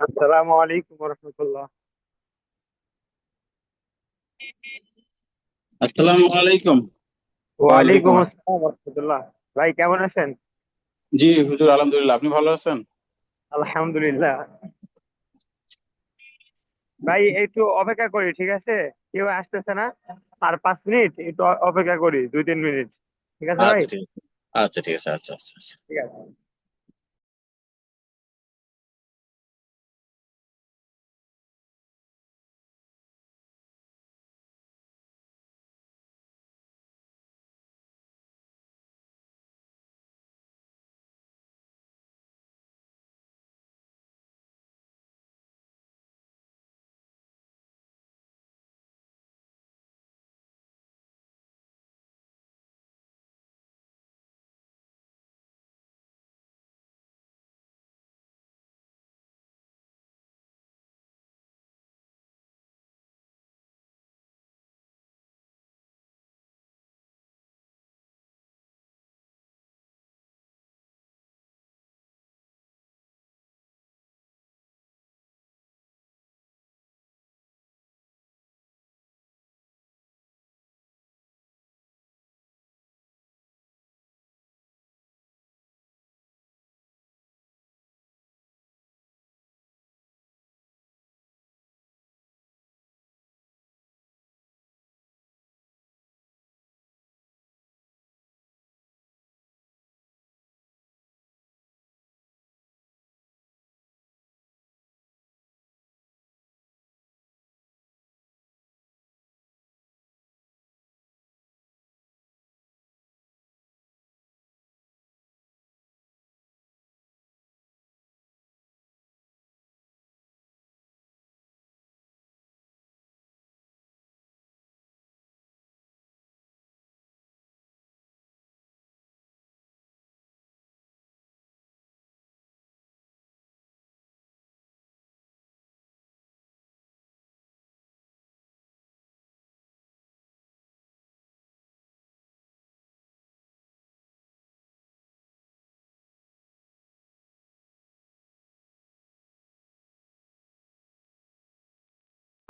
আসসালামু আলাইকুম রহমতুল্লাহ। আসসালামু আলাইকুম। ওয়ালাইকুম ওয়ালাইকুম আসসালাম। আসসালাম রহমতুল্লাহ। ভাই কেমন আছেন? জি হুজুর, আলহামদুলিল্লাহ। আপনি ভালো আছেন? আলহামদুলিল্লাহ। ভাই একটু অপেক্ষা করি, ঠিক আছে? কেউ আসতেছে না। আর 5 মিনিট একটু অপেক্ষা করি, 2-3 মিনিট। ঠিক আছে ভাই? আচ্ছা ঠিক আছে। আচ্ছা ঠিক আছে। আচ্ছা আচ্ছা আচ্ছা। ঠিক আছে।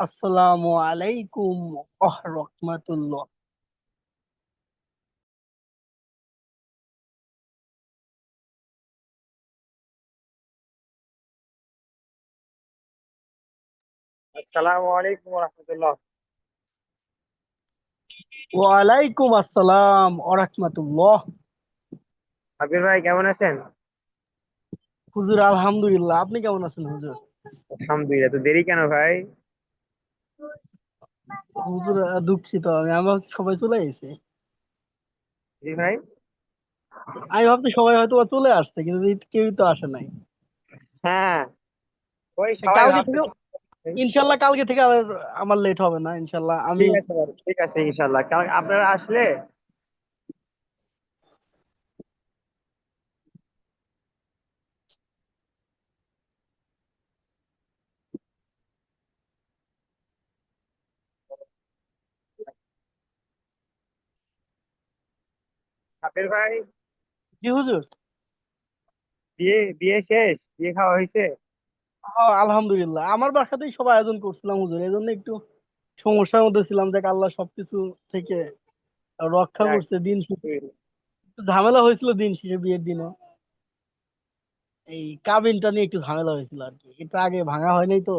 আসসালামু আলাইকুম রহমতুল্লাহ। আসসালামু আলাইকুম রহমতুল্লাহ। ওয়ালাইকুম আসসালাম রহমতুল্লাহ। সাবির ভাই কেমন আছেন? হুজুর আলহামদুলিল্লাহ, আপনি কেমন আছেন হুজুর? আলহামদুলিল্লাহ। তো দেরি কেন ভাই? হুজুর দুঃখিত, আমি ভাবছি সবাই চলে গেছে। জি ভাই। আমি ভাবছি সবাই হয়তো বা চলে আসছে, কিন্তু কেউই তো আসে নাই। হ্যাঁ, ওই সবাই কালকে থেকে ভাবতেছে। ইনশাল্লাহ কালকে থেকে আর আমার লেট হবে না ইনশাল্লাহ। আমি ঠিক আছে ভাই, ঠিক আছে ইনশাল্লাহ, কারণ আপনারা আসলে। সাবির ভাই, জি হুজুর। বিয়ে বিয়ে শেষ, বিয়ে খাওয়া হয়েছে? আলহামদুলিল্লাহ, আমার বাসাতেই সব আয়োজন করছিলাম হুজুর, এই জন্য একটু সমস্যার মধ্যে ছিলাম, যে আল্লাহ সবকিছু থেকে রক্ষা যাক, করছে। দিন শেষে একটু ঝামেলা হয়েছিল, দিন শেষে বিয়ের দিনে এই কাবিনটা নিয়ে একটু ঝামেলা হয়েছিল আর কি, এটা আগে ভাঙা হয় নাই তো,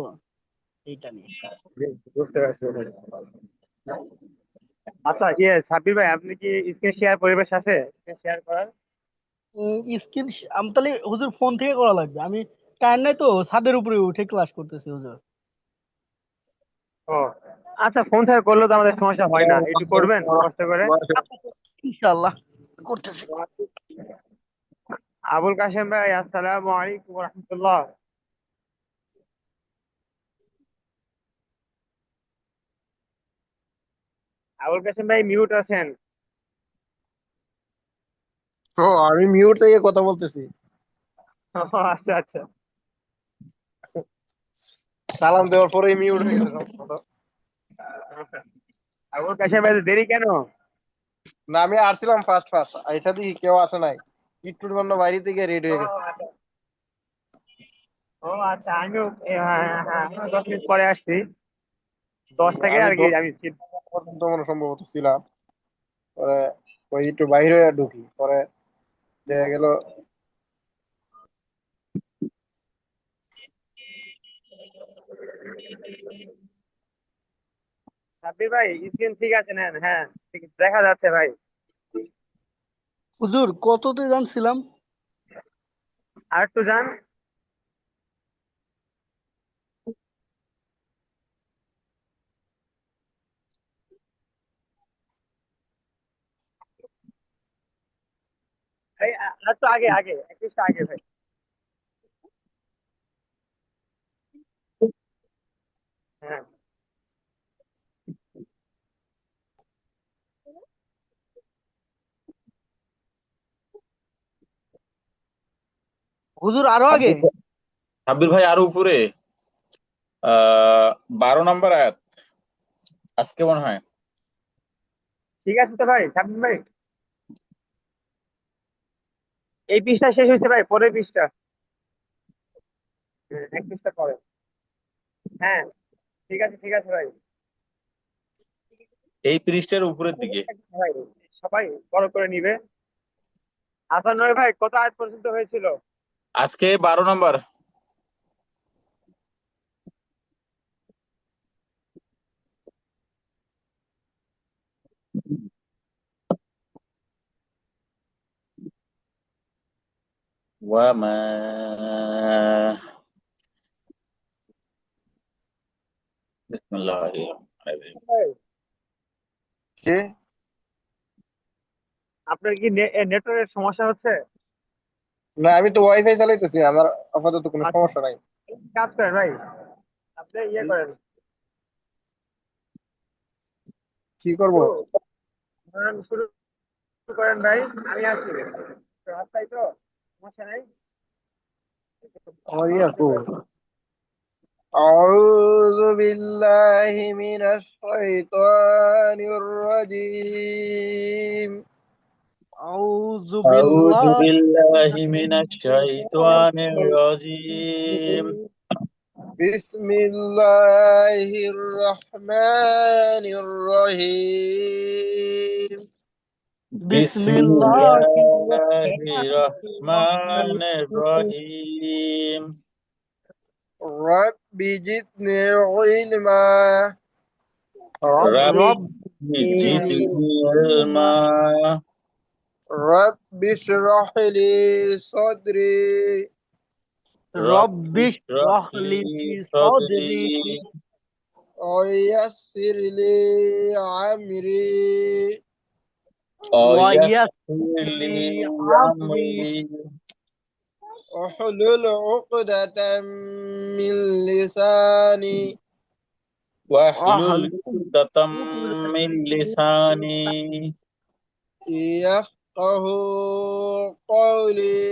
এইটা নিয়ে। বুঝতে পারছি ভাই। আচ্ছা, সাব্বির ভাই, আপনি কি স্ক্রিন শেয়ার পরিবেশ আছে স্ক্রিন শেয়ার করার? স্ক্রিন আমি তাহলে হুজুর ফোন থেকে করা লাগবে, আমি কারেন্ট নাই তো, ছাদের উপরে উঠে ক্লাস করতেছি হুজুর। ও আচ্ছা, ফোন থেকে করলে তো আমাদের সমস্যা হয় না, একটু করবেন কষ্ট করে। আচ্ছা, ইনশাআল্লাহ করতেছি। আবুল কাশেম ভাই, আসসালামু আলাইকুম রহমতুল্লাহ। আবুল কাশেম ভাই মিউট আছেন। ও, আমি মিউট থেকে কথা বলতেছি। ও, আচ্ছা আচ্ছা। সালাম দেওয়ার পরেই মিউট হয়ে গেছে সম্ভবত। আবুল কাশেম ভাই, তো দেরি কেন? না, আমি আসছিলাম ফার্স্ট ফার্স্ট, এটা দেখি কেউ আসে নাই, একটুর জন্য বাইরে থেকে রেডি ও, হয়ে গেছে। আচ্ছা। ও আচ্ছা, আমিও হ্যাঁ হ্যাঁ হ্যাঁ, আমিও 10 মিনিট পরে আসছি। 10 থেকে আমি আর কি 10 আমি পর্যন্ত মনে সম্ভবত ছিলাম। পরে ওই একটু বাইরে ঢুকি, পরে দেখা গেল সাব্বির ভাই, স্ক্রিন ঠিক আছে নেন, হ্যাঁ ঠিক দেখা যাচ্ছে ভাই। হুজুর কততে জানছিলাম? আর একটু যান। এই আর একটু আগে আগে, এক পৃষ্ঠা আগে ভাই। হ্যাঁ, হুজুর আরো আগে। সাব্বির সাব্বির ভাই আরো উপরে, 12 নম্বর আয়াত আজকে মনে হয়। ঠিক আছে তো ভাই সাব্বির ভাই, এই পৃষ্ঠা শেষ হয়েছে ভাই, পরের পৃষ্ঠা। হ্যাঁ, এক পৃষ্ঠা পরে। হ্যাঁ, ঠিক আছে ভাই। এই পৃষ্ঠার উপরের দিকে। ভাই সবাই বড় করে নিবে। হাসান নয় ভাই, কত আয়াত পর্যন্ত হয়েছিল? আজকে 12 নম্বর। ওয়ামা বিসমিল্লাহির রহমানির রহিম। ভাই, কে? আপনার কি নেটওয়ার্কের সমস্যা হচ্ছে? না, আমি তো ওয়াইফাই চালাইতেছি, আমার আপাতত কোনো আচ্ছা, সমস্যা নাই। কাজ করেন ভাই, আপনি ইয়ে করেন কি করব? একটু, শুরু করেন ভাই, আমি আছি রাস্তায় তো, সমস্যা নাই। আমার ইয়া কো أعوذ بالله من الشيطان الرجيم. আউযু আউযু বিল্লাহি মিনাশ বিল্লাহি শাইতানির রাজীম। بسم الله الرحمن الرحيم. বিসমিল্লাহির বিসমিল্লাহির রহমানির রহমানির রহিম। রহিম। رب زدني علما. রাব্বি রব্বিজিদনি জিদনি ইলমা। ইলমা। رب اشرح لي صدري রাব্বি ইশরাহ রব্বিশরাহ লি লি সাদরি সাদরি ويسر لي عمري ওয়া ইয়াসসির ওয়াইয়াসসির লি লি আমরি আমরি واحلل عقدة من لساني واحلل واحلل عقدة عقدة من من لساني لساني يفقه قولي.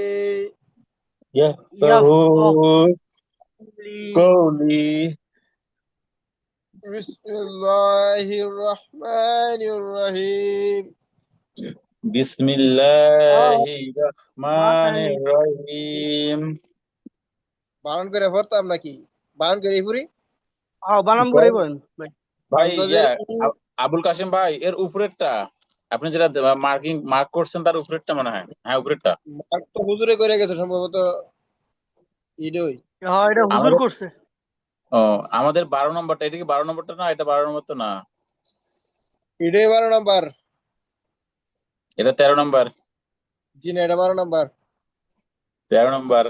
يفقهوا يفقهوا قولي. بسم الله الرحمن الرحيم. بسم الله الرحمن قولي الرحيم. বানান করে পড়তাম নাকি? বানান করে পুরি বানাম করে বলেন ভাই। ভাই হামজাদের আবুল কাসিম ভাই, এর উপরেরটা আপনি যেটা মার্ক করছেন তার উপরেরটা মনে হয়, হ্যাঁ উপরেরটা। মার্ক তো হুজুরে করে গেছে সম্ভবত। ইডই হ্যাঁ, এটা হুজুর আমাদের করছে। ও আমাদের 12 নম্বরটা, এটা কি 12 নম্বরটা না? এটা 12 নম্বর তো না, ইডই 12 নাম্বার। এটা 13 নম্বর। জি না, এটা 12 নাম্বার। 13 নম্বর।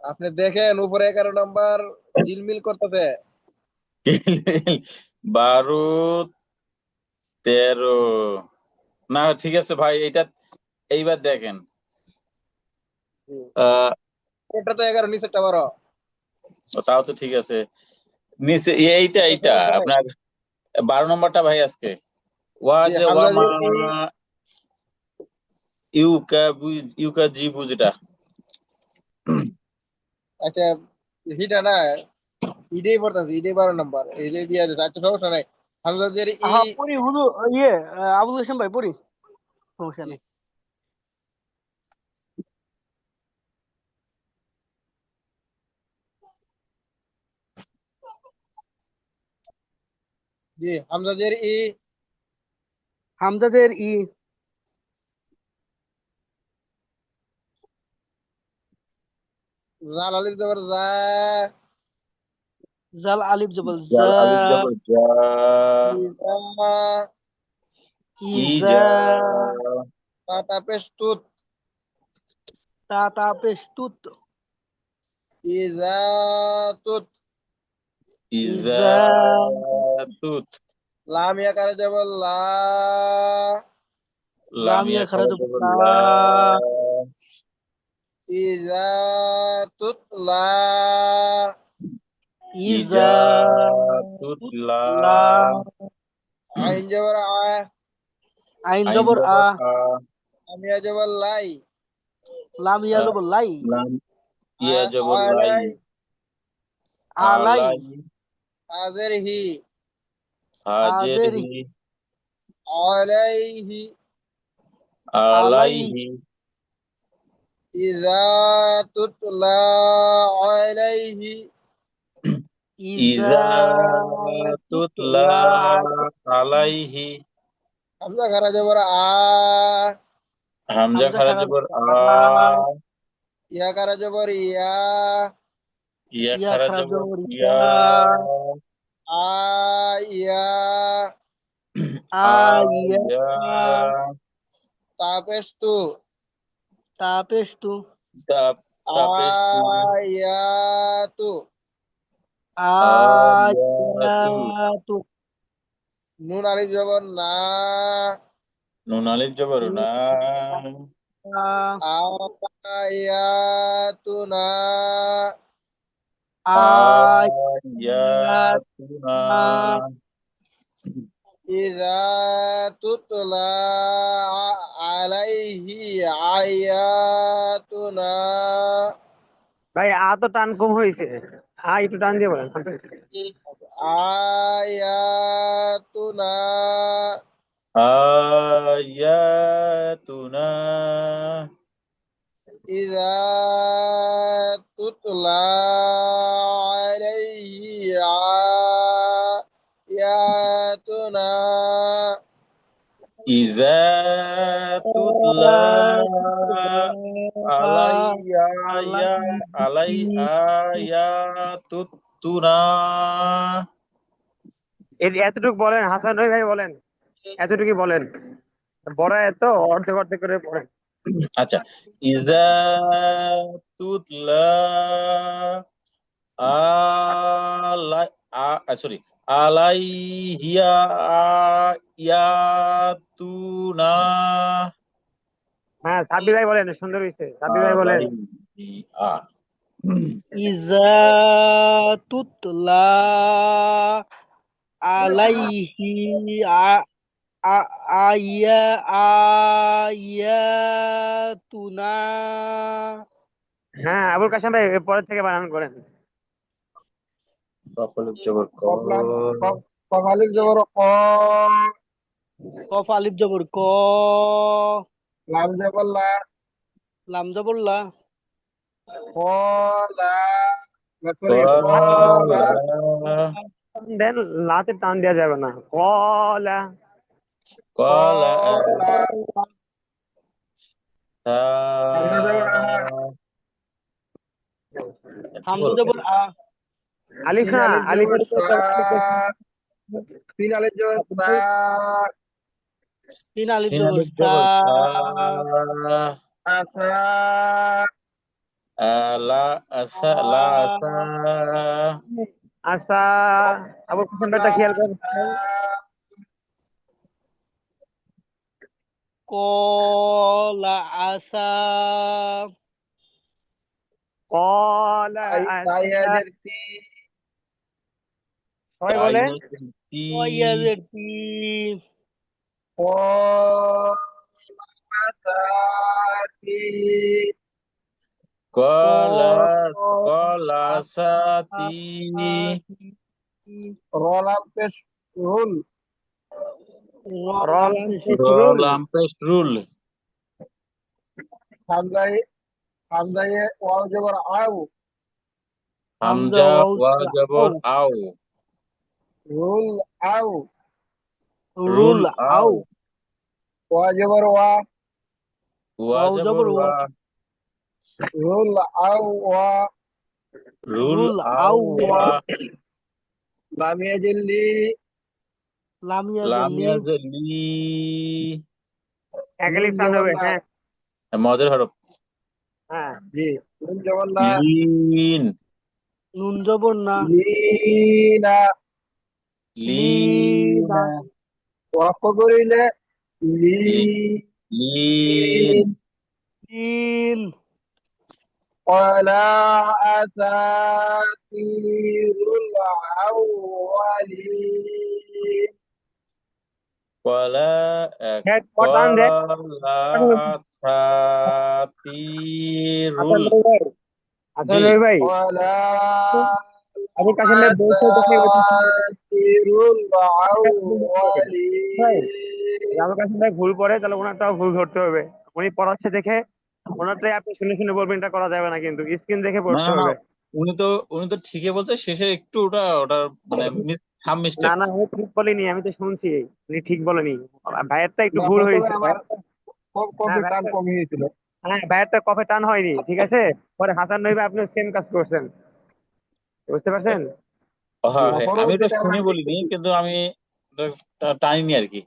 আপনি দেখেন উপরে 11 নাম্বার ঝিলমিল করতেছে। 12, 13 না, ঠিক আছে ভাই, এটা এইবার দেখেন। আহ এটা তো 11, নিচেরটা 12। তাও তো ঠিক আছে। নিচে এইটা এইটা সমস্যা নাই। আপনার 12 নম্বরটা ভাই আজকে। জি, ওয়াজে ওয়ামা হামজাদের এই ইউকা জিবু যেটা। আচ্ছা, হিটা না, ইডই পড়তেছে, ইডই 12 নাম্বার, ইডই দিয়ে দিচ্ছে। আচ্ছা, সমস্যা নাই। হামজাদের ই হ্যাঁ পড়ি হুজুর, ইয়ে আবুল হোসেন ভাই পড়ি, সমস্যা জি, নেই। জি হামজা জের ই, হামজাজের ই, জাল আলিফ জবর জা, জাল আলিফ জবর জাল জা, আলিফ জবর জা, ইজা, ইজা, ইজা, তাতা পেশ তুত, তা তা পেশ তুত, ইজা তুত, ইজা ইজা, তুত, লাম ইয়া কারা জবর লা, লাম লামিয়া ইয়া খারা খারা জবর জবর লা, লা, ইজা তুতলা, ইজা, ইজা তুতলা, লা, আইন জবর আ, আইন আইন জবর আ, জবর আ, লাম ইয়া জবর লাই, লামিয়া জবর লাই, লাম ইয়া জবর লাই, আলাই, আলাই, আলাই, হাজের হি, হাজের আজের হি, আলাইহি, আলাই, আলাইহি, ইজা তুতলা আলাইহি, ইজা, ইজা তুতলা তুতলা, আলাইহি, হামজা খারা জবর আ, হামজা হামজা খারা খারা জবর জবর আ, আ, ইয়া খারা জবর ইয়া, ইয়া ইয়া খারা খারা জবর জবর ইয়া, ইয়া, আ ইয়া, আ, আ ইয়া, ইয়া, তাপেশ তু, তা পেশ তু, তাপ তাপেস তু, আয়াতু, আয়াতু, আয়াতু, নুন আলিফ জবর না, নুন আলিফ জবর না, আয়াতুনা, আয়াতুনা, আয়াতুনা, ইজা তুতলা আলাইহি আয়াতুনা, ভাই আ তো টান কম হয়েছে, আ একটু টান দিয়ে বলেন। আয়াতুনা, আয়াতুনা, ইজা তুতলা আলাইহি আয়াতুনা, ইজা তুতলা আলাইয়া ইয়া আলাই আয়াতুনা, এতটুকু বলেন, হাসান ভাই বলেন, এতটুকু বলেন, বড় এত অর্ধেক অর্ধেক করে পড়েন। আচ্ছা, ইজা তুতলা আলাই সরি আলাইহিয়া ইয়াতুনা, হ্যাঁ সাব্বির ভাই বলেন, সুন্দর হয়েছে, সাব্বির ভাই বলেন। আলাইহিয়া, ইজা তুতলা আলাইহি আ আয়া আয়াতুনা, হ্যাঁ আবুল কাশেম ভাই এর পরের থেকে বানান করেন। কফলিক জবর ক, কফলাম কফ আলিফ জবর ক, কফ আলিফ জবর ক, লাম জবর লা, লাম জবর লা, কলা, সরি কলা, কলা, দেন লাতে টান দেওয়া যাবে না, কলা। কলা কলা, হামজা জবর আ, কি হামজা বলবো? জবর আ, আলিফ সিন না, আলিফ জবর আলিফের তো সা, আলিফ বেশি। সিন আলিফ জবর সা, তিন আলিফ তিন জবর আলিফ সা, জবর সা, আসা, লা আসা, লা আসা, আচ্ছা, আবুল কাশেম ভাইটা খেয়াল করেন। কলা আসা, কলা আচ্ছা, তাইয়াজের তি, সবাই বলেন। তাইনের তি, কয়াজের তি, কলাতাতি, কলা কলা সাতি, কলাতি, রলাম পেশ রুল, রলাম রলাম পেশরুল, রলাম পেশরুল, হামজাই হামজায়ে ওয়াও জবর আউ, হামজা হামজা ওয়াও ওয়া জবর আও, রুল আউ, রুল রুল আউ, আউ, ওয়া জবর ওয়া, ওয়া ওয়াও জবর জবর ওয়া, ওয়া, রুল আউ ওয়া, রুল রুল আউ আউ ওয়া, ওয়া, লামিয়া জিল্লি, লামিয়া লাম জেলি, ইয়াজে লি, এক নুন আলিফ টান হবে, জগন্নাথ, হ্যাঁ। মদের হরফ, হ্যাঁ, জি, নুন জগন্নাথ, লিন, নুন জবর না, লিনা, লিনা, লিনা, ওয়াক্ফ করিলে লি- লিন, লিন, লিন, ولا أساطير الأولين কলা এক, হ্যাঁ, ক টান দে। কলা হাসান আসাতিরুল, রবি ভাই, জি, হাসান রবি ভাই, ولا আবুল কাসেম ভাই বলছে দেখে أساطير ভাই, الأولين আবুল কাসেম ভাই ভুল পড়ে তাহলে ওনারটাও ভুল ধরতে হবে। উনি পড়াচ্ছে দেখে ওনারটাই আপনি শুনে শুনে বলবেন, এটা করা যাবে না, কিন্তু স্ক্রিন দেখে না পড়তে না না, হবে। উনি তো উনি তো ঠিকই বলছে, শেষে একটু ওটা ওটার মানে সাম না মিস্টেক। না, আমি ঠিক বলিনি, আমি তো শুনছি উনি ঠিক বলেনি। ভাইয়েরটা একটু না ভুল প্রথমে হয়েছে আমার হ্যাঁ কপি টান ভাইয়েরটা, কম হয়েছিল হ্যাঁ ভাইয়েরটা কফে টান হয়নি, ঠিক আছে। পরে হাসান রবি ভাই আপনি সেম কাজ করছেন, বুঝতে পারছেন? হ্যাঁ না হ্যাঁ, আমি এটা পরবর্তীতে শুনি আমার বলিনি, কিন্তু আমি ওটা টানিনি আর কি।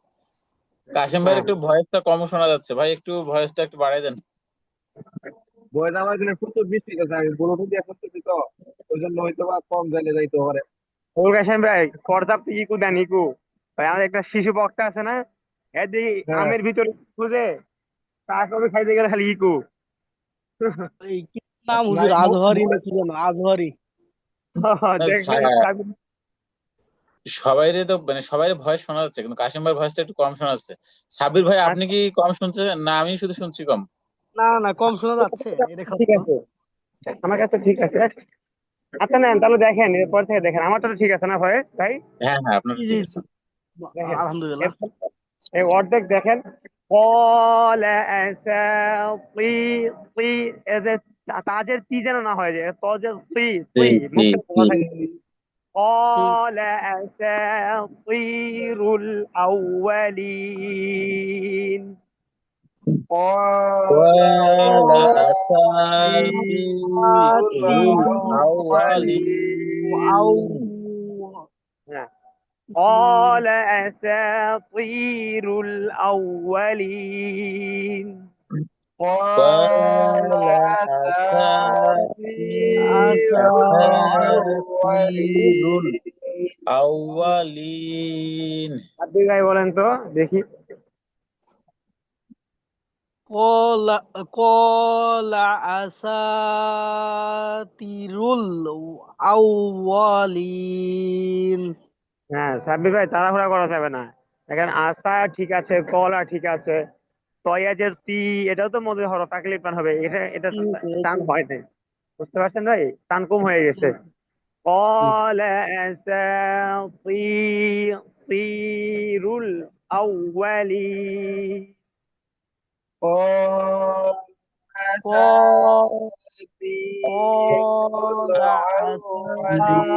কাশিম ভাইয়ের হ্যাঁ, একটু ভয়েসটা কম শোনা যাচ্ছে, ভাই একটু ভয়েসটা একটু বাড়াই দেন। বয়স আমার এখানে প্রচুর বৃষ্টি গেছে, আমি ব্লুটুথ দিয়ে করতেছি তো, ওই জন্য হয়তো বা কম জেলে যাইতে পারে। আবুল কাসেম ভাই পর্যাপ্ত ইকু দেন, ইকু। ভাই আমার একটা শিশু বক্তা আছে না, এদি হ্যাঁ, আমের ভিতরে খুঁজে তারপরে খাইতে গেলে খালি ইকু। এই কি নাম নাই হুজুর, আজহারি না কি যেন, আজহারি। দেখবেন সবাইরে তো মানে সবাই ভয়েস শোনা যাচ্ছে, কিন্তু কাশিম ভাইয়ের ভয়েসটা একটু কম শোনা যাচ্ছে। সাবির ভাই আপনি আচ্ছা, কি কম শুনছেন না আমি শুধু শুনছি কম? না না, কম শোনা যাচ্ছে, এটা ঠিক খারাপ। আছে, আমার কাছে ঠিক আছে। আচ্ছা নেন তাহলে দেখেন, এরপর থেকে দেখেন আমারটা তো ঠিক আছে না ভয়েস ভাই? হ্যাঁ হ্যাঁ, আপনার জি জি ঠিক আছে। জি। দেখেন, আলহামদুলিল্লাহ। এরপর এই অর্ধেক দেখেন। قال أساطير طي এদের তাজের তি যেন না হয়, যে তজের তি জি তুই জি মুখটা জি। মাথায়। হুম, قال أساطير الأولين قال ولا أساطير أساطير আউ الأولين. হ্যাঁ قال أساطير الأولين قال قال أساطير أساطير الأولين الأولين. আপনি ভাই বলেন তো দেখি। কলা, কলা আসাতিরুল আউয়ালিন। হ্যাঁ সাব্বির ভাই, তাড়াহুড়া করা যাবে না। দেখেন আসা ঠিক আছে, কলা ঠিক আছে, তয়াজের তি এটাও তো মধ্যে হরফ তাকলিফ টান হবে, এটা এটা তো কিন্তু টান হয় না, বুঝতে পারছেন ভাই? টান কম হয়ে গেছে। قال أساطير الأولين قال أساطير কলা الأولين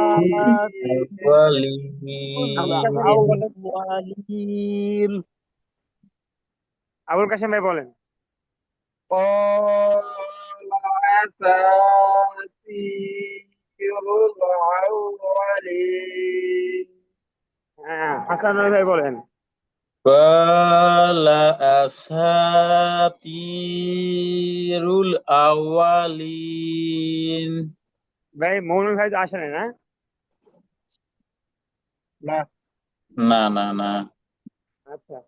আসাতিরুল আবুল কাসেম الأولين. ভাই বলেন, আউয়ালিন। আবুল কাসেম ভাই বলেন। قال أساطير الأولين হ্যাঁ হাসান ভাই বলেন। قال أساطير الأولين. ভাই মৌলভী ভাই তো আসে নাই না? না না না না। আচ্ছা,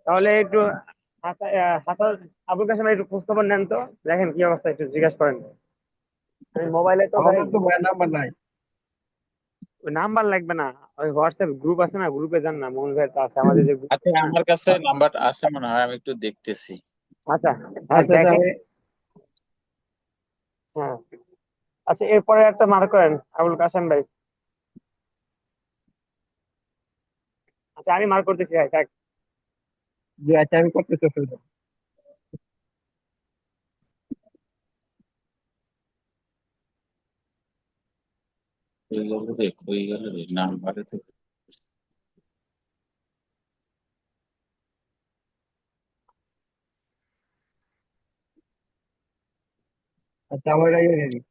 তাহলে একটু হাসান, আবুল কাসেম ভাই একটু খোঁজ খবর নেন তো, দেখেন কি অবস্থা, একটু জিজ্ঞাসা করেন। আমি মোবাইলে তো আমার ভাই কাছে তো ভয়ের নাম্বার নাই। ওই নাম্বার লাগবে না, ওই হোয়াটসঅ্যাপ গ্রুপ আছে না, গ্রুপে যান না, মৌলভী ভাই তো আছে আমাদের যে গ্রুপ আচ্ছা, না। আমার কাছে নাম্বার আছে মনে হয়, আমি একটু দেখতেছি। আচ্ছা, আচ্ছা আচ্ছা, দেখেন। হ্যাঁ, আচ্ছা এরপরে একটা মার্ক করেন আবুল কাসেম ভাই। আচ্ছা আমি মার্ক করতেছি ভাই, থাক। জি আচ্ছা, আমি করতেছি অসুবিধা নেই। কই গেল রে, কই গেল রে নাম্বারে তো আচ্ছা আমার এটা ইয়ে দিন।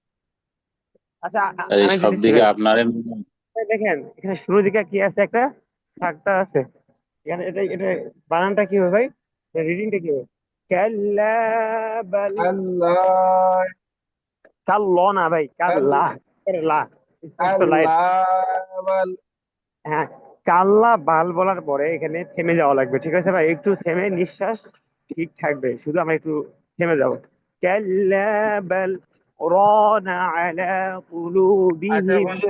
আচ্ছা আর এই আমি সব দিতেছি দিকে ভাই। আপনারে ভাই দেখেন এখানে শুরুর দিকে কি আছে, একটা সাকটা আছে। এখানে এটা এটা বানানটা কি হবে ভাই? রিডিংটা কি হবে? কাল্লা বাল, আল্লাহ কাল্লা না ভাই, কাল্লা, লা, স্পষ্ট লাইট। আল্লাহ বল। হ্যাঁ, কাল্লা বাল বলার পরে এখানে থেমে যাওয়া লাগবে, ঠিক আছে ভাই? একটু থেমে নিঃশ্বাস ঠিক থাকবে, শুধু আমরা একটু থেমে যাবো। কাল্লা বাল রানা আলা আচ্ছা কুলুবিহিম। বন্ধু,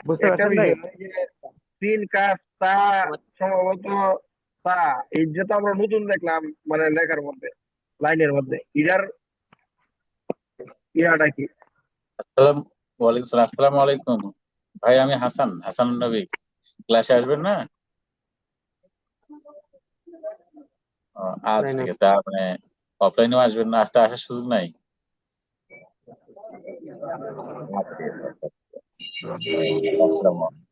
বুঝতে একটা পারছেন ভাই? বিষয় এই যে তিন কাজ তা সম্ভবত তা এই যে তো আমরা নতুন দেখলাম মানে লেখার মধ্যে লাইনের মধ্যে ইরার ইয়াটা কি? আসসালাম, ওয়ালাইকুম সালাম, আসসালামু আলাইকুম। ভাই আমি হাসান, হাসান নবী। ক্লাসে আসবেন না? ও, নাই আচ্ছা না। ঠিক আছে। আপনি অফলাইনেও আসবেন না? আসার সুযোগ নাই? আচ্ছা ঠিক আছে। আসসালামু আলাইকুম।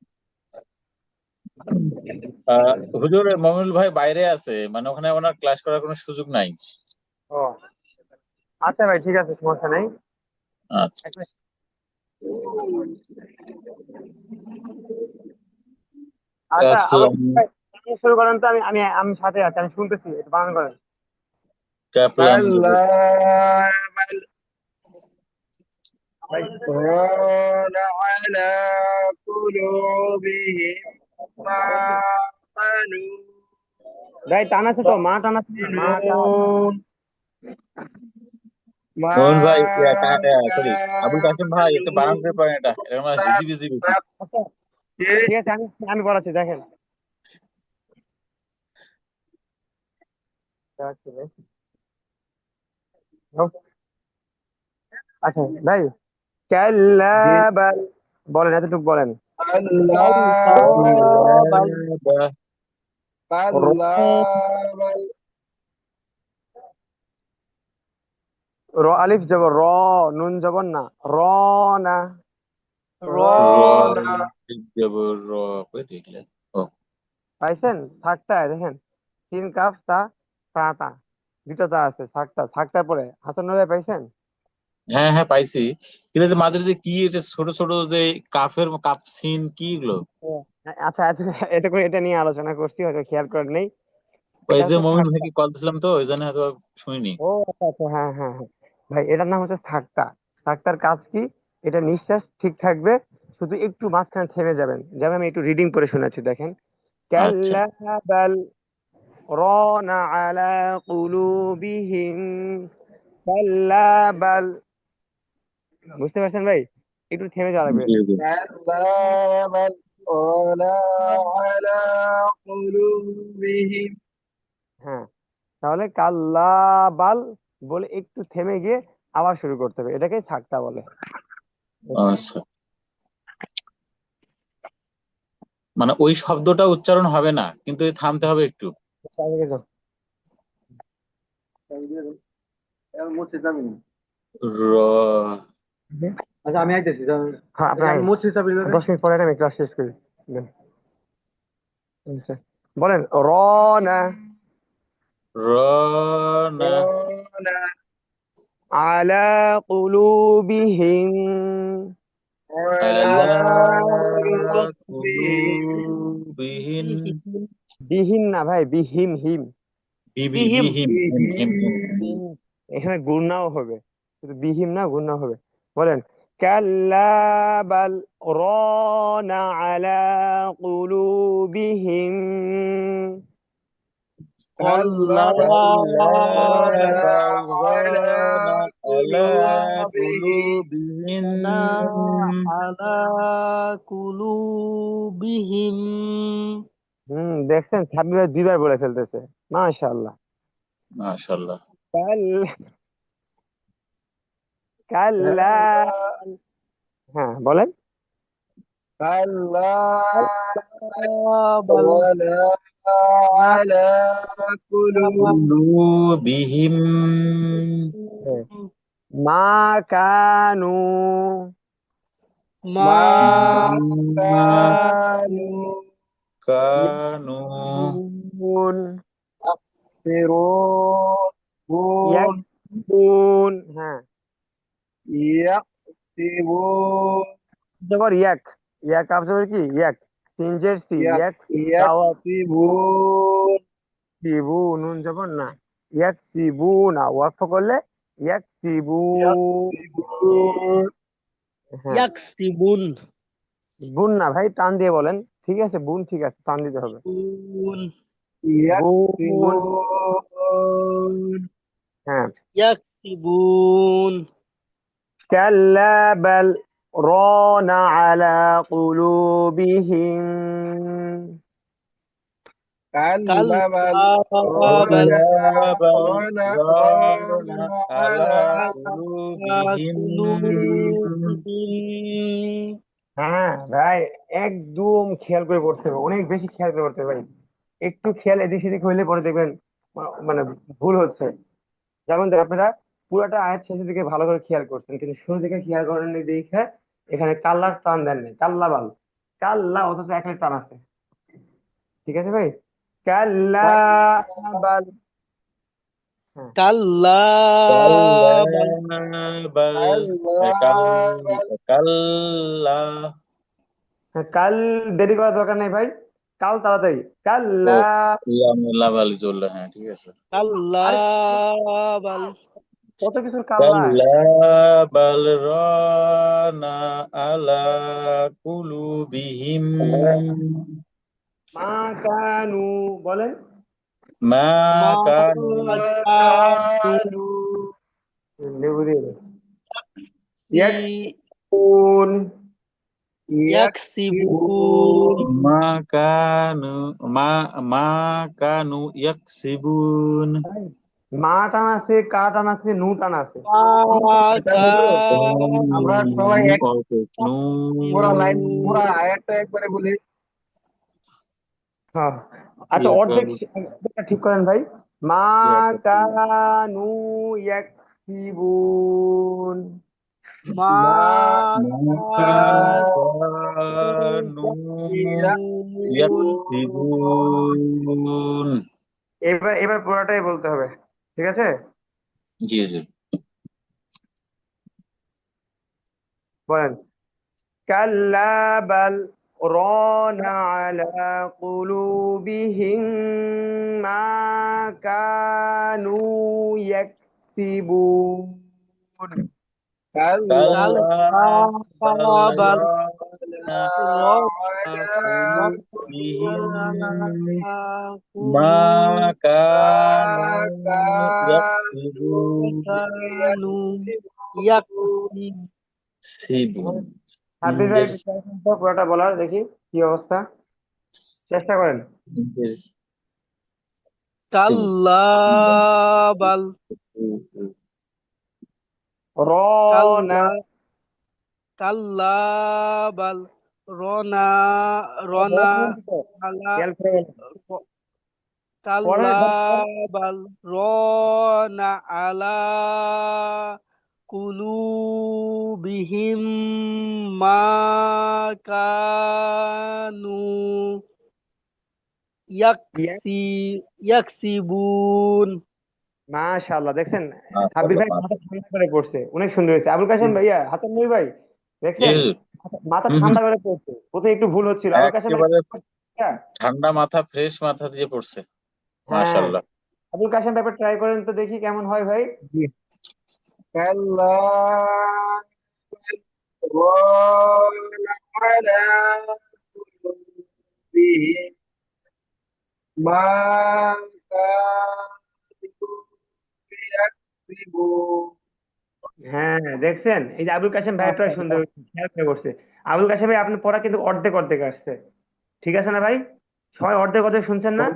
আহ, হুজুর মমিনুল ভাই বাইরে আছে, মানে ওখানে ওনার ক্লাস করার কোনো সুযোগ নাই। ও আচ্ছা ভাই, ঠিক আছে, সমস্যা নাই। আচ্ছা ঠিক একটা- আছে। আচ্ছা আবার কাফলাম, ভাই, আপনি শুরু করেন তো, আমি আমি আমি সাথে আছি, আমি শুনতেছি, একটু বানান করেন। কাফলাম জবর আল্লাহ বল ভাই ران على قلوبهم ما كانوا ভাই টান আছে তো, মা টান আছে না, মা টান। يكسبون ما মোহন ভাই, সরি, আবুল কাসিম ভাই একটু বানান كانوا করে পড়েন। এটা এটা আমার হিজিবি জিবি। আচ্ছা ঠিক আছে, আমি আমি পড়াচ্ছি দেখেন। দেখাচ্ছি ভাই। আচ্ছা ভাই, কাল্লা বাল, বলেন এতটুকু বলেন। কাল্লা الله বাল الله بل র, আলিফ জবর র, নুন জবর না, র না। رانا জবর র কই দেখলেন? ও, পাইছেন? সাকটা দেখেন, তিন কাফ তা, তা তা, দুটো তা আছে, সাকটা সাকটার পরে হাসান ভাই পাইছেন? হ্যাঁ হ্যাঁ পাইছি। কিন্তু এই যে মাঝে যে কি এটা ছোট ছোট যে কাফের কাপ সিন কি এগুলো? ও, আচ্ছা এত এত করে এটা নিয়ে আলোচনা করছি, হয়তো খেয়াল করেন নেই। ওই এটা যে হচ্ছে মমিন সাকটা। ভাইকে কল দিছিলাম তো ওই জন্য হয়তো শুনিনি। ও আচ্ছা আচ্ছা, হ্যাঁ হ্যাঁ হ্যাঁ ভাই, এটার নাম হচ্ছে সাকটা। সাকটার কাজ কি? এটা নিঃশ্বাস ঠিক থাকবে, শুধু একটু মাঝখানে থেমে যাবেন। যেমন আমি একটু রিডিং করে শোনাচ্ছি দেখেন। আচ্ছা। কাল্লা বাল রানা আলা কুলুবিহিম, কাল্লা বাল। বুঝতে পারছেন ভাই? একটু থেমে যাওয়া লাগবে। জি জি। كلا بل رانا على قلوبهم হ্যাঁ, তাহলে কাল্লা বাল বলে একটু থেমে গিয়ে আবার শুরু করতে হবে, এটাকে ছাকটা বলে। আচ্ছা, মানে ওই শব্দটা উচ্চারণ হবে না, কিন্তু এই থামতে হবে একটু। র, আচ্ছা আমি আইতেছি, হ্যাঁ আপনার 10 মিনিট পরে আমি ক্লাস শেষ করি। দেন। আচ্ছা বলেন, র না র না رانا আলা কুলুবিহিম, على আলা قلوبهم কুলুবিহিন, বিহিন না ভাই, বিহিম হিম। বিবি বিহিম। বিহিম হিম হিম হিম। বিহিম। এখানে গুণনাও হবে, শুধু বিহিম না, গুণনাও হবে। বলেন, কাল্লা বাল রানা আলা কুলুবিহিম। কল্লা কাল্লা رانا বাল على রানা আলা قلوبهم কুলুবিহিন। রানা আলা কুলুবিহিম। দেখছেন, সাব্বির ভাই 2 বার বলে ফেলতেছে। মাশাআল্লাহ। মাশাআল্লাহ। কাল, কাল্লা। হ্যাঁ বলেন। كلا বল ولا على قلوبهم কুলুবিহিম মা কানু, মা মা كانوا কানু ইয়াকুলুন, يكسرون ইয়াকুলুন, হ্যাঁ ইয়াকসিবুন জবর ইয়াক, ইয়াক কাপ জবর কি ইয়াক, সিনজের সি ইয়াক, দাওয়াত ইয়াকসিবুন সিবু, নুন জবর না, ইয়াক সিবু না, ওয়াকফ করলে ইয়াক সিবু। ইয়াকসিবুন হ্যাঁ, ইয়াকসিবুন বুন না ভাই, টান দিয়ে বলেন, ঠিক আছে বুন, ঠিক আছে টান দিতে হবে। বুন বুন, ইয়াকসিবুন হ্যাঁ। ইয়াকসিবুন كلا بل ران على قلوبهم কাল্লা বাল কাল্লা রানা بل রানা ران রানা على আলা قلوبهم কুলুবিহিম। হ্যাঁ ভাই, একদম খেয়াল করে পড়তে হবে, অনেক বেশি খেয়াল করে পড়তে হবে ভাই। একটু খেয়াল এদিক সেদিক হইলে পরে দেখবেন মানে ভুল হচ্ছে। যেমন ধর আপনারা পুরোটা আয়াত শেষের দিকে ভালো করে খেয়াল করছেন, কিন্তু শুরুর দিকে খেয়াল করেন দেখে এখানে কাল্লার টান দেন নাই, কাল্লা বাল, কাল্লা অথচ একটা টান আছে। ঠিক আছে ভাই, কাল্লা বাল। হ্যাঁ, কাল্লা বাল كلا بل কাল্লা كلا হ্যাঁ, কাল দেরি করার দরকার নেই ভাই, কাল তাড়াতাড়ি, ও কাল্লা। লাভালি চললো, হ্যাঁ ঠিক আছে। কাল্লা আরে বাল কত কিছুর কাল্লা। كلا بل ران على قلوبهم মা কানু, বলেন। ما মা كانوا কানু লেবু দিয়ে দাও। সি- ইয়াকসিবুন, ইয়াকসিবুন ما كانوا ما كانوا يكسبون মা টান আছে, কা টান আছে, নু টান আছে। মা এটা বন্ধু আমরা সবাই এক পুরা লাইন পুরা نون আয়াতটা একবারে বলি। হ্যাঁ, আচ্ছা অর্ধেক অর্ধেকটা ঠিক করেন ভাই। মা কানু ইয়াকসিবুন, মা মা ما কানু كانوا ইয়াকসিবুন। يكسبون এবার এবার পুরোটাই বলতে হবে, ঠিক আছে। জি জি। বলেন, কাল্লা বাল রানা আলা কুলুবিহিম মা কানু ইয়াকসিবুন। কাল্লা كلا بل কাল্লা বাল ران على قلوبهم ما كانوا কানু يكسبون ইয়াকসিবুন। সাব্বির ভাই একটু try করেন তো পুরোটা বলার, দেখি কি অবস্থা, চেষ্টা করেন। কাল্লা বাল রানা, কাল্লা কাল্লা বাল রনা রনা আলা খেয়াল করে বলেন। পড়েন কাল্লা ভাই, বাল রনা আলা কুলুবিহিম মা কানু ইয়াকসি ইয়াকসিবুন। মাশাআল্লাহ, দেখছেন সাব্বির ভাই মাথা ঠান্ডা করে পড়ছে, অনেক সুন্দর হয়েছে। আবুল কাশেম ভাইয়া, হাসান নবী ভাই, জি দেখছেন জি। মাথা হুম হুম। ঠান্ডা করে পড়ছে, প্রথমে একটু ভুল হচ্ছিল। আবুল কাশেম ভাই, একেবারে ঠান্ডা মাথা, ফ্রেশ মাথা দিয়ে পড়ছে, হ্যাঁ, মাশাআল্লাহ। আবুল কাশেম ভাই ট্রাই করেন তো দেখি কেমন হয় ভাই। কাল্লা রানা আলা কুলুবিহিম মা কানু ইয়াকসিবুন। হ্যাঁ দেখছেন, এই যে আবুল কাশেম ভাই ট্রাই সুন্দর হয়েছে, খেয়াল করে করছে। আবুল কাশেম ভাই আপনার পড়া কিন্তু অর্ধেক অর্ধেক আসছে, ঠিক আছে না ভাই? সবাই অর্ধেক অর্ধেক শুনছেন না?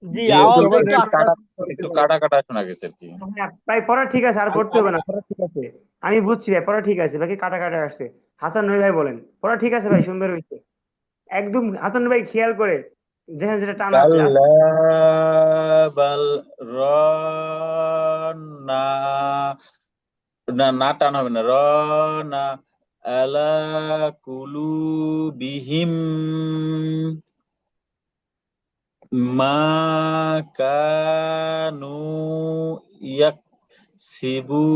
জি, জি একটু আওয়াজটা একটু একটু একটু আস্তে কাটা, আস্তে একটু করতে কাটা কাটা শোনা গেছে আর কি। হ্যাঁ ভাই, পড়া ঠিক আছে, আর পড়তে হবে না, পড়া ঠিক আছে। আমি বুঝছি ভাই, পড়া ঠিক আছে, বাকি কাটা কাটা আসছে। হাসান নবী ভাই বলেন, পড়া ঠিক আছে ভাই, সুন্দর হয়েছে একদম। হাসান নবী ভাই খেয়াল করে, যেখানে যেটা টান আছে কাল্লা বাল রানা, না না টান হবে না, রানা আলা কুলুবিহিম মা কানু ইয়াকসিবুন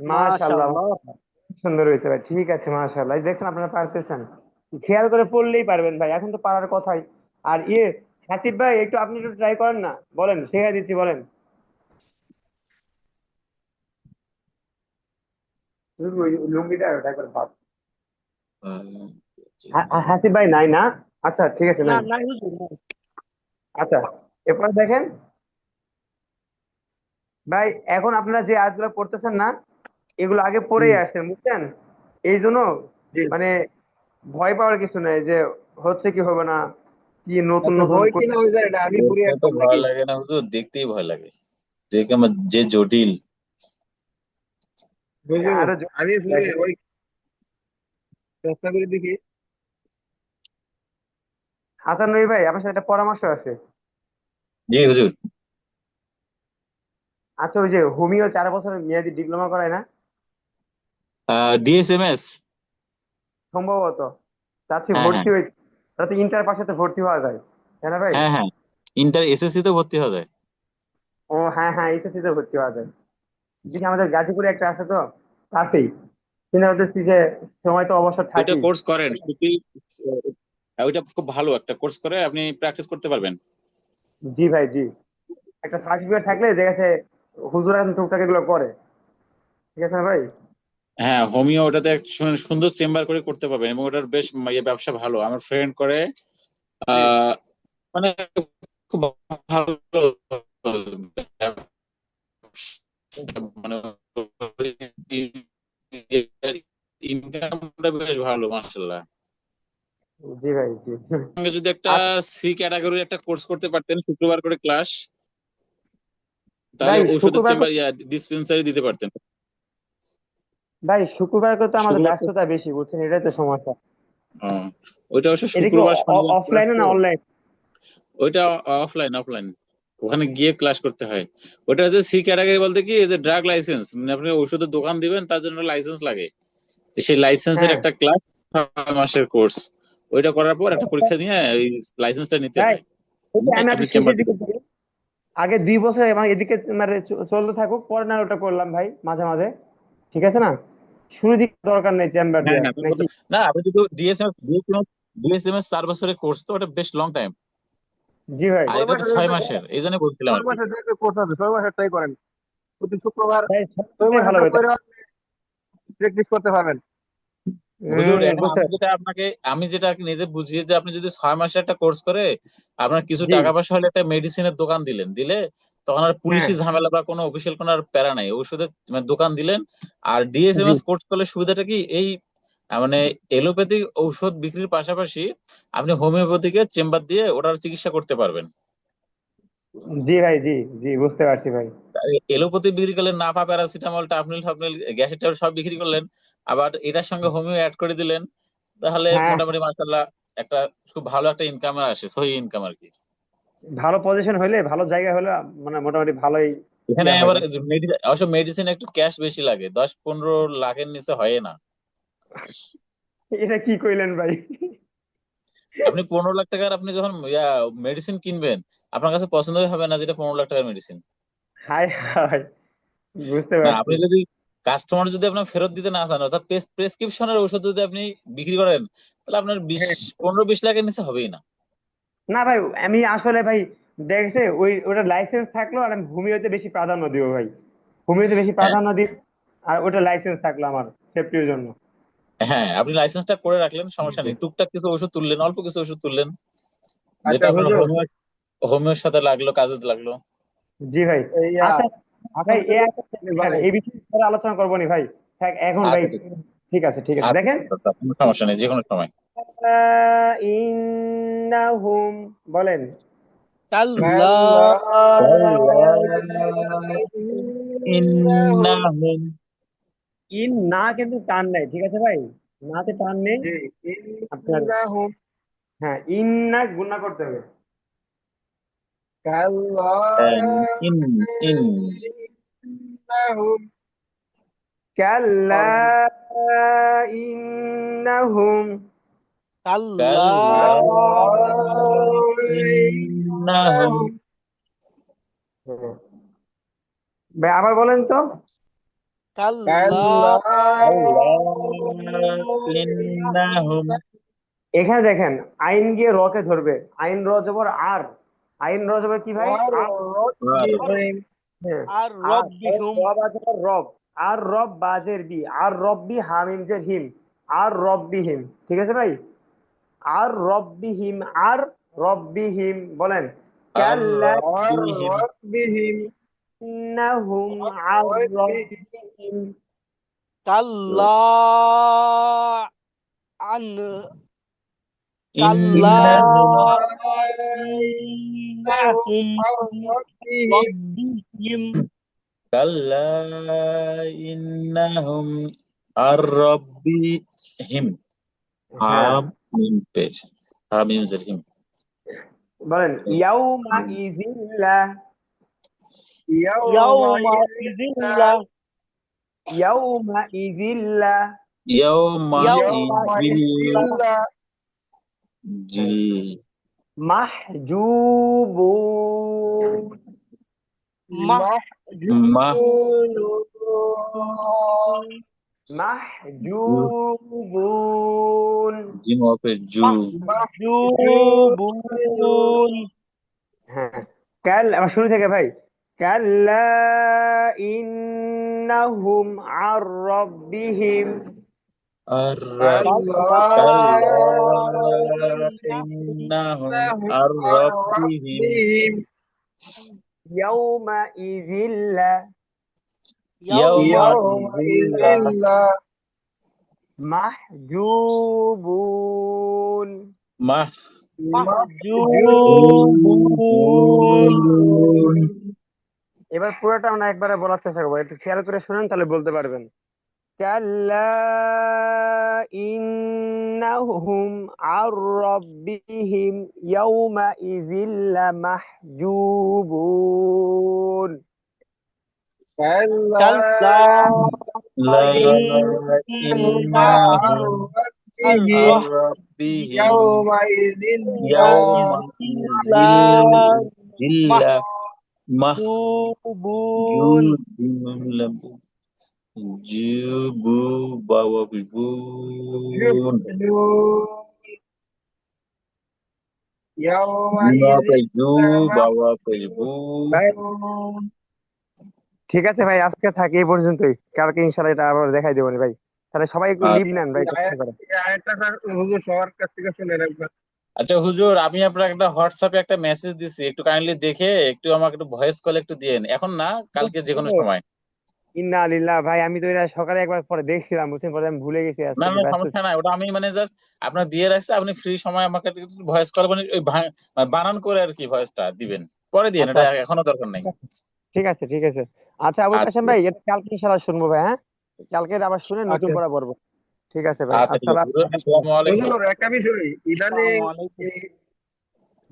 মাশাআল্লাহ, মাশাআল্লাহ। সুন্দর হয়েছে ভাই। ঠিক আছে, মাশাআল্লাহ। এই দেখছেন, আপনারা পারতেছেন, খেয়াল করে পড়লেই পারবেন ভাই, এখন তো পারার কথাই। আর হাসিব ভাই, একটু আপনি একটু ট্রাই করেন না, বলেন, শেখাই দিচ্ছি, বলেন। শুধু ওই লুঙ্গিটা ওটা একবার ভাব। আহ, হাসিব ভাই নাই না? আচ্ছা, ঠিক আছে, না নেন। না হুজুর না। আচ্ছা, এরপর দেখেন ভাই, এখন আপনারা যে আয়াতগুলো পড়তেছেন না, এগুলো আগে পড়েই হুম, আসছেন, বুঝছেন? এই জন্য জি। মানে ভয় পাওয়ার কিছু নেই যে হচ্ছে কি হবে না, কি নতুন আচ্ছা, নতুন হয় কিনা ওই জায়গাটা আমি পুরি দেখতে তো একদম ভয় নাকি? লাগে না হুজুর, দেখতেই ভয় লাগে। যে জটিল। হুজুর, আরো আমি পুরি দেখেন। ওই চেষ্টা করে দেখি। হাসান রবি ভাই, আপনার সাথে একটা পরামর্শ আছে। জি হুজুর। আচ্ছা, ওই যে হোমিও 4 বছরের মেয়াদি ডিপ্লোমা করায় না, ডিএসএমএস। সম্ভবত, চাচ্ছি হ্যাঁ হ্যাঁ ভর্তি হইতে, তাতে ইন্টার পাশে তো ভর্তি হওয়া যায়, তাই না ভাই? হ্যাঁ হ্যাঁ, ইন্টার এসএসসি তে ভর্তি হওয়া যায়। ও হ্যাঁ হ্যাঁ, এইচএসসি তে ভর্তি হওয়া যায়। দেখি আমাদের গাজীপুরে একটা আছে তো, কাছেই। চিন্তা করতেছি যে সময় তো অবসর ওইটা থাকি। কোর্স করেন যদি, ওইটা খুব ভালো একটা কোর্স করে আপনি প্র্যাকটিস করতে পারবেন। জি ভাই, জি। একটা সার্টিফিকেট থাকলে দেখা গেছে হুজুরা কিন্তু টুকটাক এগুলো করে, ঠিক আছে না ভাই? হ্যাঁ, হোমিও ওটাতে এক সুন্দর চেম্বার করে করতে পারবেন, এবং ওটার বেশ ব্যবসা ভালো। আমার ফ্রেন্ড করে, জি আহ মানে খুব ভালো মানে ইনকামটা বেশ ভালো মাশাআল্লাহ। জি ভাই, জি। সঙ্গে যদি একটা আচ্ছা সি ক্যাটাগরির একটা কোর্স করতে পারতেন, শুক্রবার করে ক্লাস, তাহলে ভাই, ঔষধের শুক্রবার চেম্বার ডিসপেন্সারি দিতে পারতেন। ভাই শুক্রবার করে তো আমাদের শুক্রবার তো, ব্যস্ততা বেশি, বুঝছেন, এটাই তো সমস্যা। ওইটা অবশ্য এটা কি শুক্রবার শনিবার ক্লাস অফলাইনে তো। না অনলাইন? ওইটা অফলাইন অফলাইন, ওখানে গিয়ে ক্লাস করতে হয়। ওটা হচ্ছে সি ক্যাটাগরি বলতে কি, এই যে ড্রাগ লাইসেন্স, মানে আপনি ওষুধের দোকান দিবেন তার জন্য লাইসেন্স লাগে। সেই লাইসেন্সের হ্যাঁ একটা ক্লাস, 6 মাসের কোর্স। ওইটা করার পর একটা পরীক্ষা নিয়ে ওই লাইসেন্সটা নিতে ভাই, হয়, ওটা নিয়ে আমি আপনি একটু চেম্বার শেষের দিকে দিবেন। করি। আগে 2 বছর আমার এদিকে মানে চলতে থাকুক, পরে না ওটা করলাম ভাই, মাঝে মাঝে, ঠিক আছে না? শুরু দিকে দরকার নেই চেম্বার হ্যাঁ দেওয়ার হ্যাঁ, তুমি নাকি? না, আপনি যদি ডিএসএমএস 4 বছরের কোর্স, তো ওটা বেশ লং টাইম। জি ভাই। আর ছয় এটা তো মাসের 6 মাসের, এই জন্য বলছিলাম আর কি। যে কোর্স আছে 6 মাসের ট্রাই করেন। প্রতি শুক্রবার ভাই, 6 ভালো মাসেরটা হবে করে প্র্যাকটিস করতে পারবেন। হুজুর, এখন বুঝতে আমি যেটা আর কি নিজে বুঝি, যে আপনি যদি 6 মাসের একটা কোর্স করে আপনার কিছু জি টাকা পয়সা হলে একটা মেডিসিনের দোকান দিলে তখন আর হ্যাঁ পুলিশি ঝামেলা বা কোনো অফিসিয়াল কোনো আর প্যারা নাই, ওষুধের মানে দোকান দিলেন। আর জি ডিএসএমএস কোর্স করলে সুবিধাটা কি, এই মানে এলোপ্যাথিক ঔষধ বিক্রির পাশাপাশি আপনি হোমিওপ্যাথিকে চেম্বার দিয়ে ওটার চিকিৎসা করতে পারবেন। জি ভাই, জি জি, বুঝতে পারছি ভাই। এলোপ্যাথি বিক্রি করলেন, নাফা, প্যারাসিটামল, টাফনিল ফাফনিল, গ্যাসের ট্যাবলেট সব বিক্রি করলেন, আবার এটার সঙ্গে হোমিও অ্যাড করে দিলেন, তাহলে হ্যাঁ, মোটামুটি মাশাআল্লাহ একটা খুব ভালো একটা ইনকাম আসে, সহি ইনকাম আর কি। ভালো পজিশন হইলে, ভালো জায়গা হলে মানে মোটামুটি ভালোই এখানে ইয়া হয় আবার তাই না? অবশ্য মেডিসিন একটু ক্যাশ বেশি লাগে, 10-15 লাখের নিচে হয় না। এটা কি কইলেন ভাই? আপনি 15 লাখ টাকার আপনি যখন মেডিসিন কিনবেন, আপনার কাছে পছন্দই হবে না যেটা 15 লাখ টাকার মেডিসিন। হাই হাই, বুঝতে না, পারছি। আপনি যদি কাস্টমার যদি আপনার ফেরত দিতে না চান, অর্থাৎ প্রেসক্রিপশনের ওষুধ যদি আপনি বিক্রি করেন, তাহলে আপনার বিশ হ্যাঁ, 15-20 লাখের নিচে হবেই না। না ভাই, আমি আসলে ভাই দেখছে ওটা লাইসেন্স থাকলো, আর আমি হোমিওতে বেশি প্রাধান্য দিব ভাই, হোমিওতে বেশি হ্যাঁ প্রাধান্য দিই। আর ওটা লাইসেন্স থাকলো আমার সেফটির জন্য। হ্যাঁ, আপনি লাইসেন্সটা করে রাখলেন, সমস্যা নেই, টুকটাক কিছু ওষুধ তুললেন, অল্প কিছু ওষুধ তুললেন, আচ্ছা যেটা আপনার হুজুর, হোমিওর সাথে লাগলো, কাজে লাগলো। জি ভাই। এই আচ্ছা ভাই, হাসান ভাই। এই বিষয়ে পরে আলোচনা করবো নি ভাই, থাক এখন ভাই। আচ্ছা ঠিক ঠিক আছে, ঠিক আছে, আচ্ছা দেখেন। আচ্ছা, কোনো সমস্যা নেই, যে কোনো সময়। ইন্নাহুম, বলেন। কাল্লা আল্লাহ ইন্নাহুম। না কিন্তু টান নাই, ঠিক আছে ভাই, নাতে টান নেই জি, আপনার। ইন্নাহুম হ্যাঁ, ইন্না গুণা করতে হবে। কাল্লা ইন ইন ইন্নাহুম কাল্লা ইন্নাহুম। কাল্লা কাল্লা ইন্নাহুম হ্যাঁ। ভাই আবার বলেন তো। কাল্লা كلا إنهم এখানে দেখেন আইন গিয়ে রকে ধরবে, আইন র জবর আর, আইন র জবর কি ভাই আর, রব্বিহিম হ্যাঁ আর আর রব্বিহুম রব আছে রব, আর রব বাজের বি, আর রব্বি হামিম যে হিম, আর রব্বিহিম, ঠিক আছে ভাই, আর রব্বিহিম, আর রব্বিহিম বলেন কাল্লা الربهم রব্বিহিম ইন্নাহুম আর রব্বিহিম রব্বিহিম, কাল্লা আন কাল্লা إنهم ইন্নাহুম রব্বিহিম রব্বিহিম كلا إنهم عن ربهم হ্যাঁ حاميم পেশ حاميم زرهم বলেন ইয়াউমা ইযিল্লা, ইয়াউমা ইয়াউমাইযিন ইযিল্লা ইয়াউমা ইযিল্লা يومئذ ইয়াউমাইযিল্লা جل মাহজুবুন, مح মাহজুবুন মাহজুবুন। جيم واقف جو মাহজুবুন হ্যাঁ কাল আবার শুরু থেকে ভাই কাল্লা ইন্নাহুম আর রব্বিহিম, الرب কাল্লা كلا ইন্নাহুম إنهم عن ربهم রব্বিহিম ইয়াউমা ইযিল্লা ইয়াউমা يومئذ ইয়াউমাইযিল্লা মাহজুবুন। مح মাহজুবুন এবার পুরোটা আমরা একবারে বলার চেষ্টা করবো, একটু খেয়াল করে শুনেন তাহলে বলতে পারবেন। কাল্লা ইন্নাহুম আর রব্বিহিম ইয়াউমা ইযিল্লা মাহজুবুন। কাল্লা কাল্লা لا ইন্নাহুম إنهم عن রব্বিহিম ربهم ইয়াউমাইযিল্লা يومئذ إلا মাহজুবুন محجوب جبو بوابجبون ইয়াউমাইযিল্লা بوابجبون ভাই ঠিক আছে ভাই, আজকে থাকি এই পর্যন্তই, কালকে ইনশাল্লাহ এটা আবার দেখাই দেবো ভাই। তাহলে সবাই একটু লিভ নেন ভাই কষ্ট করে। আরেকটা স্যার হুজুর সবার কাছ থেকে শুনে রাখবেন। আচ্ছা হুজুর, আমি আপনার একটা হোয়াটসঅ্যাপে একটা মেসেজ দিছি, একটু কাইন্ডলি দেখে একটু আমাকে একটু ভয়েস কল একটু দিয়েন, এখন না কালকে যে কোনো সময়। ইন্না আলিল্লাহ ভাই, আমি তো এটা সকালে একবার পরে দেখছিলাম, বুঝছেন, পরে আমি ভুলে গেছি, আজকে না একটু না ব্যস্ত সমস্যা ছিলাম। নাই, ওটা আমি মানে জাস্ট আপনার দিয়ে রাখছি, আপনি ফ্রি সময় আমাকে একটু ভয়েস কল মানে ওই মানে বানান করে আর কি ভয়েসটা দিবেন, পরে দিয়েন, আচ্ছা এটা আচ্ছা, এখনো দরকার নাই। ঠিক আছে ঠিক আছে। আচ্ছা আবুল আচ্ছা কাশেম ভাই, এটা কালকে ইনশাল্লাহ শুনবো ভাই, হ্যাঁ কালকে এটা আবার শুনে নতুন ওকে করে পড়বো। ঠিক আছে ভাই, আচ্ছা ঠিক আছে আসসালাম। হুজুর, আসসালামু আলাইকুম। হুজুর একটা বিষয়, ইদানিং আসসালামু আলাইকুম এই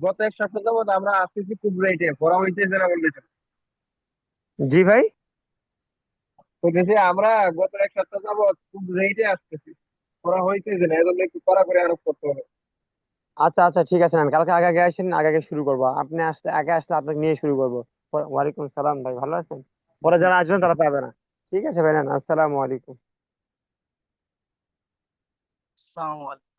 গত এক সপ্তাহ যাবত আমরা আসতেছি খুব রেটে পড়া হইতেছে না বলতেছে। জি ভাই। বলতেছি আমরা গত এক সপ্তাহ যাবত খুব রেটে আসতেছি, পড়া হইতেছে না, এজন্য একটু কড়া করে আরোপ করতে হবে। আচ্ছা আচ্ছা ঠিক আছে, আমি কালকে আগে আগে আসেন, আগে আগে শুরু করবো, আপনি আসলে আগে আসলে আপনাকে নিয়ে শুরু করবো। ওয়ালাইকুম সালাম ভাই, ভালো আছেন? পরে যারা আসবেন তারা পাবে না। ঠিক আছে ভাই, নেন, আসসালামু আলাইকুম। আসসালামু আলাইকুম।